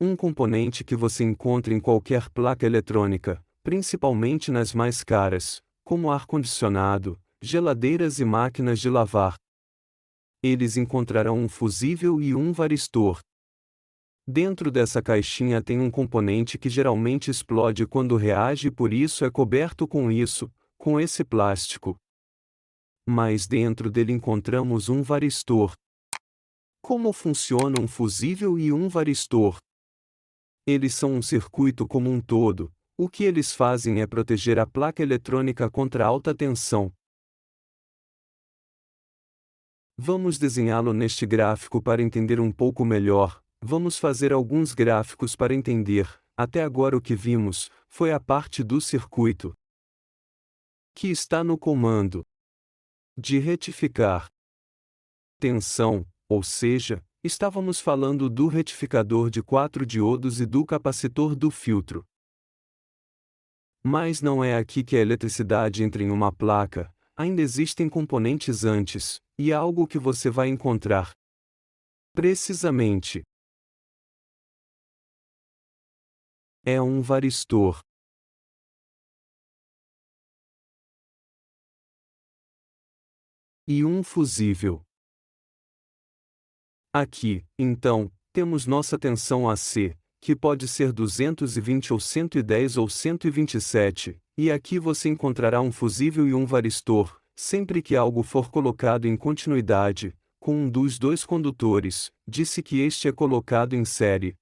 Um componente que você encontra em qualquer placa eletrônica, principalmente nas mais caras, como ar-condicionado, geladeiras e máquinas de lavar. Eles encontrarão um fusível e um varistor. Dentro dessa caixinha tem um componente que geralmente explode quando reage e por isso é coberto com esse plástico. Mas dentro dele encontramos um varistor. Como funciona um fusível e um varistor? Eles são um circuito como um todo. O que eles fazem é proteger a placa eletrônica contra alta tensão. Vamos desenhá-lo neste gráfico para entender um pouco melhor. Vamos fazer alguns gráficos para entender. Até agora o que vimos foi a parte do circuito que está no comando de retificar tensão, ou seja, estávamos falando do retificador de 4 diodos e do capacitor do filtro. Mas não é aqui que a eletricidade entra em uma placa, ainda existem componentes antes, e algo que você vai encontrar. Precisamente. É um varistor. E um fusível. Aqui, então, temos nossa tensão AC, que pode ser 220 ou 110 ou 127, e aqui você encontrará um fusível e um varistor, sempre que algo for colocado em continuidade, com um dos dois condutores, disse que este é colocado em série.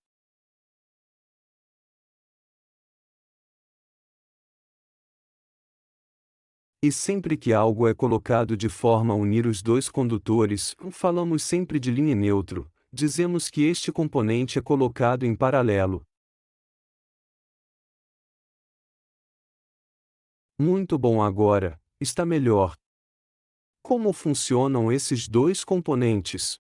E sempre que algo é colocado de forma a unir os dois condutores, falamos sempre de linha neutro, dizemos que este componente é colocado em paralelo. Muito bom agora, está melhor. Como funcionam esses dois componentes?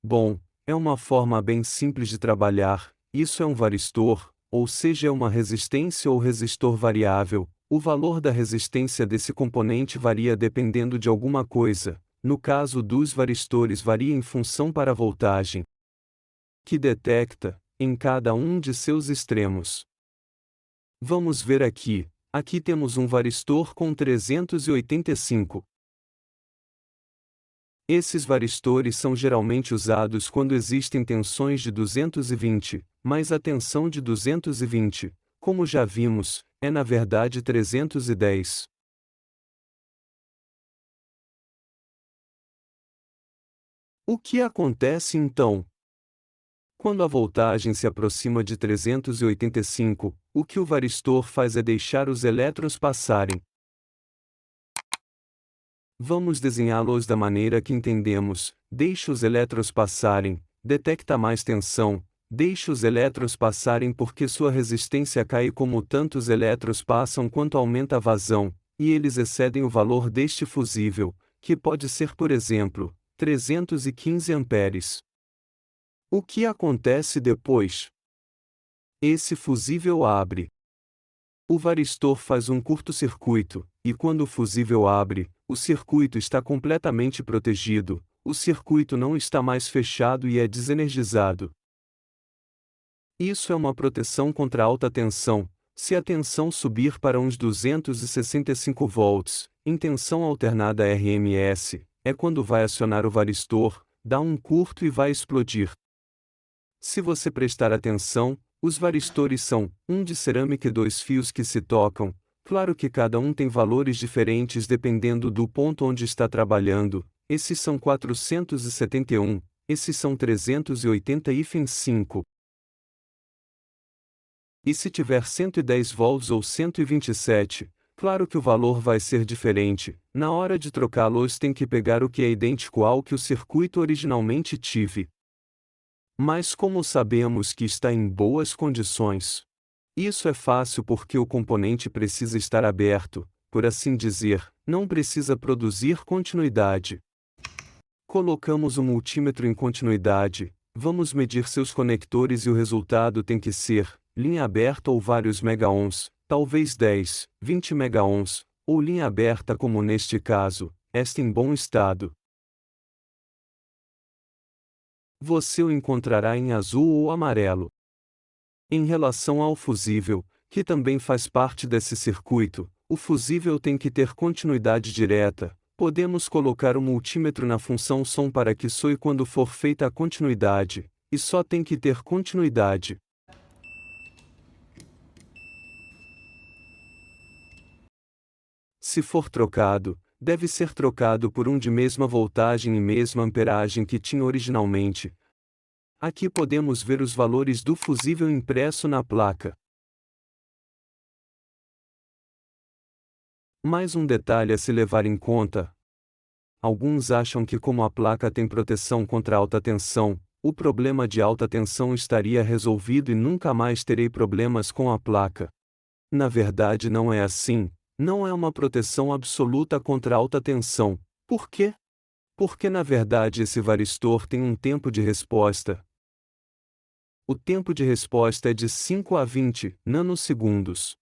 Bom, é uma forma bem simples de trabalhar, isso é um varistor, ou seja, é uma resistência ou resistor variável. O valor da resistência desse componente varia dependendo de alguma coisa, no caso dos varistores varia em função para a voltagem que detecta, em cada um de seus extremos. Vamos ver aqui temos um varistor com 385. Esses varistores são geralmente usados quando existem tensões de 220, mas a tensão de 220, como já vimos, é na verdade 310. O que acontece então? Quando a voltagem se aproxima de 385, o que o varistor faz é deixar os elétrons passarem. Vamos desenhá-los da maneira que entendemos. Deixe os elétrons passarem, detecta mais tensão, deixe os elétrons passarem porque sua resistência cai como tantos elétrons passam quanto aumenta a vazão, e eles excedem o valor deste fusível, que pode ser por exemplo, 315 amperes. O que acontece depois? Esse fusível abre. O varistor faz um curto-circuito, e quando o fusível abre, o circuito está completamente protegido, o circuito não está mais fechado e é desenergizado. Isso é uma proteção contra alta tensão. Se a tensão subir para uns 265 volts, em tensão alternada RMS, é quando vai acionar o varistor, dá um curto e vai explodir. Se você prestar atenção, os varistores são, um de cerâmica e dois fios que se tocam. Claro que cada um tem valores diferentes dependendo do ponto onde está trabalhando. Esses são 471, esses são 385. E se tiver 110 volts ou 127, claro que o valor vai ser diferente. Na hora de trocá-los tem que pegar o que é idêntico ao que o circuito originalmente tive. Mas como sabemos que está em boas condições? Isso é fácil porque o componente precisa estar aberto, por assim dizer, não precisa produzir continuidade. Colocamos o multímetro em continuidade, vamos medir seus conectores e o resultado tem que ser linha aberta ou vários megaohms, talvez 10, 20 megaohms, ou linha aberta como neste caso, esta em bom estado. Você o encontrará em azul ou amarelo. Em relação ao fusível, que também faz parte desse circuito, o fusível tem que ter continuidade direta. Podemos colocar o multímetro na função som para que soe quando for feita a continuidade, e só tem que ter continuidade. Se for trocado, deve ser trocado por um de mesma voltagem e mesma amperagem que tinha originalmente. Aqui podemos ver os valores do fusível impresso na placa. Mais um detalhe a se levar em conta. Alguns acham que como a placa tem proteção contra alta tensão, o problema de alta tensão estaria resolvido e nunca mais terei problemas com a placa. Na verdade não é assim, não é uma proteção absoluta contra alta tensão. Por quê? Porque na verdade esse varistor tem um tempo de resposta. O tempo de resposta é de 5 a 20 nanosegundos.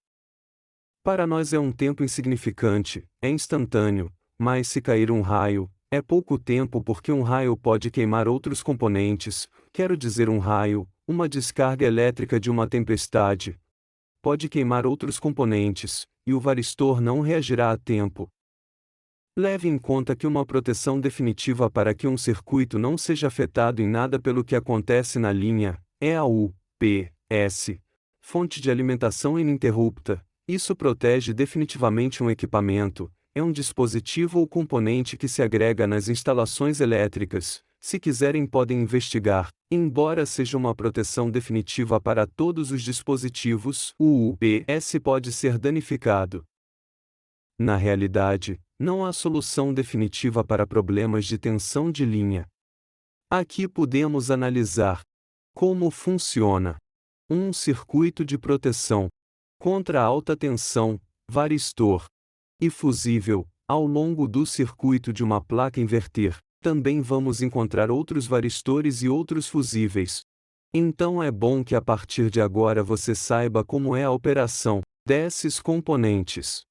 Para nós é um tempo insignificante, é instantâneo, mas se cair um raio, é pouco tempo porque um raio pode queimar outros componentes, quero dizer um raio, uma descarga elétrica de uma tempestade, pode queimar outros componentes, e o varistor não reagirá a tempo. Leve em conta que uma proteção definitiva para que um circuito não seja afetado em nada pelo que acontece na linha, é a UPS, fonte de alimentação ininterrupta. Isso protege definitivamente um equipamento, é um dispositivo ou componente que se agrega nas instalações elétricas. Se quiserem podem investigar. Embora seja uma proteção definitiva para todos os dispositivos, o UPS pode ser danificado. Na realidade, não há solução definitiva para problemas de tensão de linha. Aqui podemos analisar como funciona um circuito de proteção contra alta tensão, varistor e fusível. Ao longo do circuito de uma placa inverter, também vamos encontrar outros varistores e outros fusíveis. Então é bom que a partir de agora você saiba como é a operação desses componentes.